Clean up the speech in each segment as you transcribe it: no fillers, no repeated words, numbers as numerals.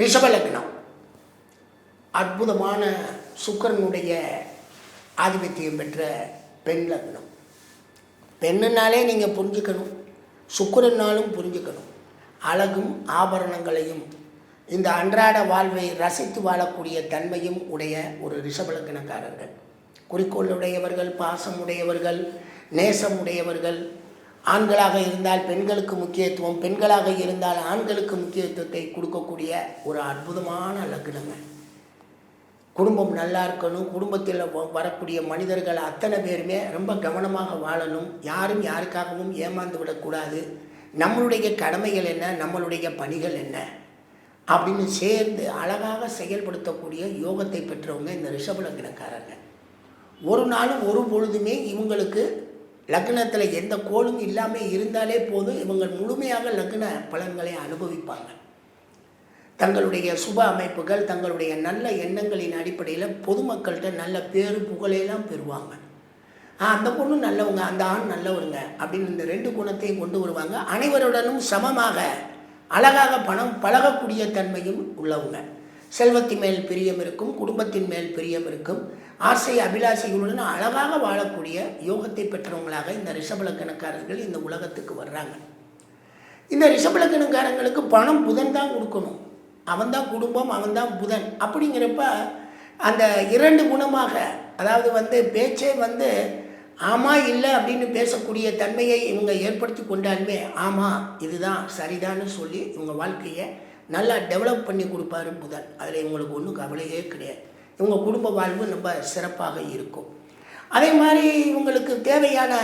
ரிஷப லக்னம் அற்புதமான சுக்கிரனுடைய ஆதிபத்தியம் பெற்ற பெண் லக்னம். பெண்ணுனாலே நீங்கள் புரிஞ்சுக்கணும், சுக்கிரனாலும் புரிஞ்சுக்கணும். அழகும் ஆபரணங்களையும் இந்த அன்றாட வாழ்வை ரசித்து வாழக்கூடிய தன்மையும் உடைய ஒரு ரிஷப லக்னக்காரர்கள். குறிக்கோளுடையவர்கள், பாசம் உடையவர்கள், நேசம் உடையவர்கள். ஆண்களாக இருந்தால் பெண்களுக்கு முக்கியத்துவம், பெண்களாக இருந்தால் ஆண்களுக்கு முக்கியத்துவத்தை கொடுக்கக்கூடிய ஒரு அற்புதமான லக்னங்க. குடும்பம் நல்லா இருக்கணும். குடும்பத்தில் வரக்கூடிய மனிதர்கள் அத்தனை பேருமே ரொம்ப கவனமாக வாழணும். யாரும் யாருக்காகவும் ஏமாந்து விடக்கூடாது. நம்மளுடைய கடமைகள் என்ன, நம்மளுடைய பணிகள் என்ன அப்படின்னு சேர்ந்து அழகாக செயல்படுத்தக்கூடிய யோகத்தை பெற்றவங்க இந்த ரிஷப லக்னக்காரங்க. ஒரு நாளும் ஒரு பொழுதுமே இவங்களுக்கு லக்னத்தில் எந்த கோளும் இல்லாமல் இருந்தாலே போதும், இவங்க முழுமையாக லக்ன பலன்களை அனுபவிப்பாங்க. தங்களுடைய சுப அமைப்புகள், தங்களுடைய நல்ல எண்ணங்களின் அடிப்படையில் பொதுமக்கள்கிட்ட நல்ல பேரு புகழையெல்லாம் பெறுவாங்க. அந்த பொண்ணு நல்லவங்க, அந்த ஆண் நல்லவருங்க அப்படின்னு இந்த ரெண்டு குணத்தையும் கொண்டு வருவாங்க. அனைவருடனும் சமமாக அழகாக பழகக்கூடிய தன்மையும் உள்ளவங்க. செல்வத்தின் மேல் பிரியம் இருக்கும், குடும்பத்தின் மேல் பிரியம் இருக்கும். ஆசை அபிலாசைகளுடன் அழகாக வாழக்கூடிய யோகத்தை பெற்றவங்களாக இந்த ரிஷப லக்னக்காரர்கள் இந்த உலகத்துக்கு வர்றாங்க. இந்த ரிஷப லக்னக்காரங்களுக்கு பணம் புதன் தான் கொடுக்கணும். அவன்தான் குடும்பம், அவன்தான் புதன். அப்படிங்கிறப்ப அந்த இரண்டு குணமாக, அதாவது பேச்சே ஆமாம் இல்லை அப்படின்னு பேசக்கூடிய தன்மையை இவங்க ஏற்படுத்தி கொண்டாலுமே ஆமாம் இதுதான் சரிதான்னு சொல்லி இவங்க வாழ்க்கையை நல்லா டெவலப் பண்ணி கொடுப்பாரு புதன். அதில் இவங்களுக்கு ஒன்றும் கவலையே கிடையாது. இவங்க குடும்ப வாழ்வு ரொம்ப சிறப்பாக இருக்கும். அதே மாதிரி இவங்களுக்கு தேவையான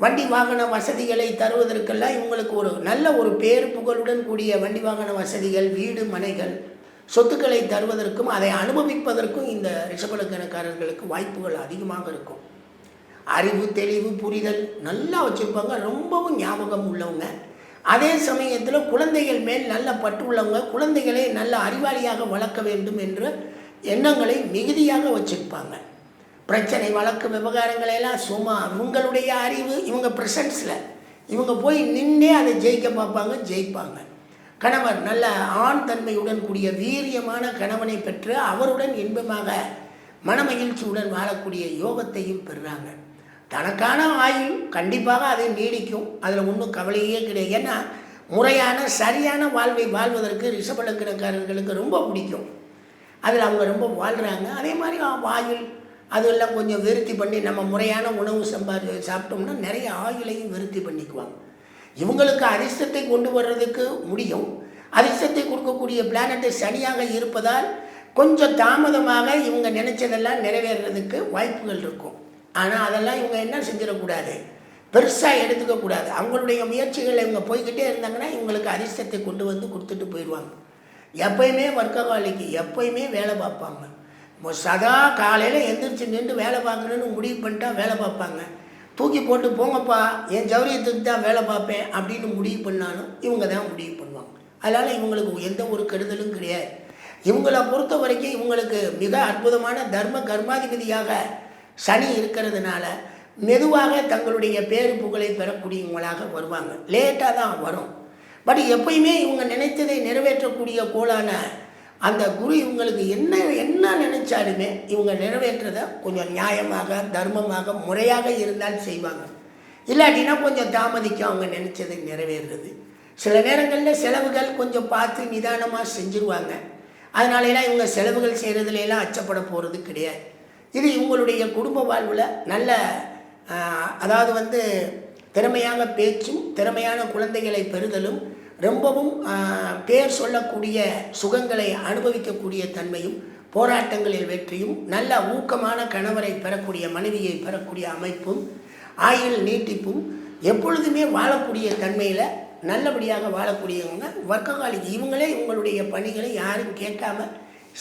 வண்டி வாகன வசதிகளை தருவதற்கெல்லாம் இவங்களுக்கு ஒரு நல்ல ஒரு பேரு புகழுடன் கூடிய வண்டி வாகன வசதிகள், வீடு மனைகள், சொத்துக்களை தருவதற்கும் அதை அனுபவிப்பதற்கும் இந்த ரிஷப லக்னக்காரர்களுக்கு வாய்ப்புகள் அதிகமாக இருக்கும். அறிவு, தெளிவு, புரிதல் நல்லா வச்சுருப்பாங்க. ரொம்பவும் ஞாபகம் உள்ளவங்க. அதே சமயத்தில் குழந்தைகள் மேல் நல்ல பற்று உள்ளவங்க. குழந்தைகளை நல்ல அறிவாளியாக வளர்க்க வேண்டும் என்ற எண்ணங்களை மிகுதியாக வச்சுருப்பாங்க. பிரச்சனை, வழக்கு, விவகாரங்களையெல்லாம் சும்மா இவங்களுடைய அறிவு, இவங்க ப்ரெசன்ஸில் இவங்க போய் நின்றே அதை ஜெயிக்க பார்ப்பாங்க, ஜெயிப்பாங்க. கணவர் நல்ல ஆண் தன்மையுடன் கூடிய வீரியமான கணவனை பெற்று அவருடன் இன்பமாக மனமகிழ்ச்சியுடன் வாழக்கூடிய யோகத்தையும் பெறுறாங்க. தனக்கான ஆயுள் கண்டிப்பாக அதை நீடிக்கும். அதில் ஒன்றும் கவலையே கிடையாது. ஏன்னா முறையான சரியான வாழ்வை வாழ்வதற்கு ரிஷப லக்னக்காரர்களுக்கு ரொம்ப பிடிக்கும். அதில் அவங்க ரொம்ப வாழ்கிறாங்க. அதே மாதிரி ஆயுள் அதெல்லாம் கொஞ்சம் விருத்தி பண்ணி நம்ம முறையான உணவு சாப்பிட்டோம்னா நிறைய ஆயுளையும் விருத்தி பண்ணிக்குவாங்க. இவங்களுக்கு அதிர்ஷ்டத்தை கொண்டு வர்றதுக்கு முடியும். அதிர்ஷ்டத்தை கொடுக்கக்கூடிய பிளானட்டை சனியாக இருப்பதால் கொஞ்சம் தாமதமாக இவங்க நினைச்சதெல்லாம் நிறைவேறதுக்கு வாய்ப்புகள் இருக்கும். ஆனால் அதெல்லாம் இவங்க என்ன செஞ்சிடக்கூடாது, பெருசாக எடுத்துக்கக்கூடாது. அவங்களுடைய முயற்சிகளை இவங்க போய்கிட்டே இருந்தாங்கன்னா இவங்களுக்கு அதிர்ஷ்டத்தை கொண்டு வந்து கொடுத்துட்டு போயிடுவாங்க. எப்பயுமே வர்க்கவாளிக்கு எப்பயுமே வேலை பார்ப்பாங்க. சதா காலையில் எந்திரிச்சு நின்று வேலை பார்க்கணுன்னு முடிவு பண்ணிட்டா வேலை பார்ப்பாங்க. தூக்கி போட்டு போங்கப்பா என் ஜவுரியத்துக்கு தான் வேலை பார்ப்பேன் அப்படின்னு முடிவு பண்ணாலும் இவங்க தான் முடிவு பண்ணுவாங்க. அதனால் இவங்களுக்கு எந்த ஒரு கெடுதலும் கிடையாது. இவங்களை பொறுத்த வரைக்கும் இவங்களுக்கு மிக அற்புதமான தர்ம கர்மாதிபதியாக சனி இருக்கிறதுனால மெதுவாக தங்களுடைய பேரு புகழை பெறக்கூடியவங்களாக வருவாங்க. லேட்டாக தான் வரும். பட் எப்பயுமே இவங்க நினைத்ததை நிறைவேற்றக்கூடிய கோளான அந்த குரு இவங்களுக்கு என்ன நினைச்சாலுமே இவங்க நிறைவேற்றதை கொஞ்சம் நியாயமாக, தர்மமாக, முறையாக இருந்தால் செய்வாங்க. இல்லாட்டினா கொஞ்சம் தாமதிக்கும் அவங்க நினைச்சதை நிறைவேறுறது. சில நேரங்களில் செலவுகள் கொஞ்சம் பார்த்து நிதானமாக செஞ்சுருவாங்க. அதனாலலாம் இவங்க செலவுகள் செய்கிறதுலாம் அச்சப்பட போகிறது கிடையாது. இது இவங்களுடைய குடும்ப வாழ்வில் நல்ல அதாவது திறமையான பேச்சும் திறமையான குழந்தைகளை பெறுதலும் ரொம்பவும் பேர் சொல்லக்கூடிய சுகங்களை அனுபவிக்கக்கூடிய தன்மையும் போராட்டங்களில் வெற்றியும் நல்ல ஊக்கமான கணவரை பெறக்கூடிய மனைவியை பெறக்கூடிய அமைப்பும் ஆயுள் நீட்டிப்பும் எப்பொழுதுமே வாழக்கூடிய தன்மையில் நல்லபடியாக வாழக்கூடியவங்க வர்க்ககாலிக்கு. இவங்களே இவங்களுடைய பணிகளை யாரும் கேட்காம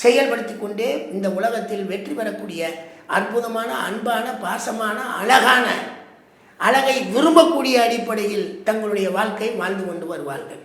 செயல்படுத்தி கொண்டே இந்த உலகத்தில் வெற்றி பெறக்கூடிய அற்புதமான, அன்பான, பாசமான, அழகான, அழகை விரும்பக்கூடிய அடிப்படையில் தங்களுடைய வாழ்க்கை வாழ்ந்து கொண்டு வருவார்கள்.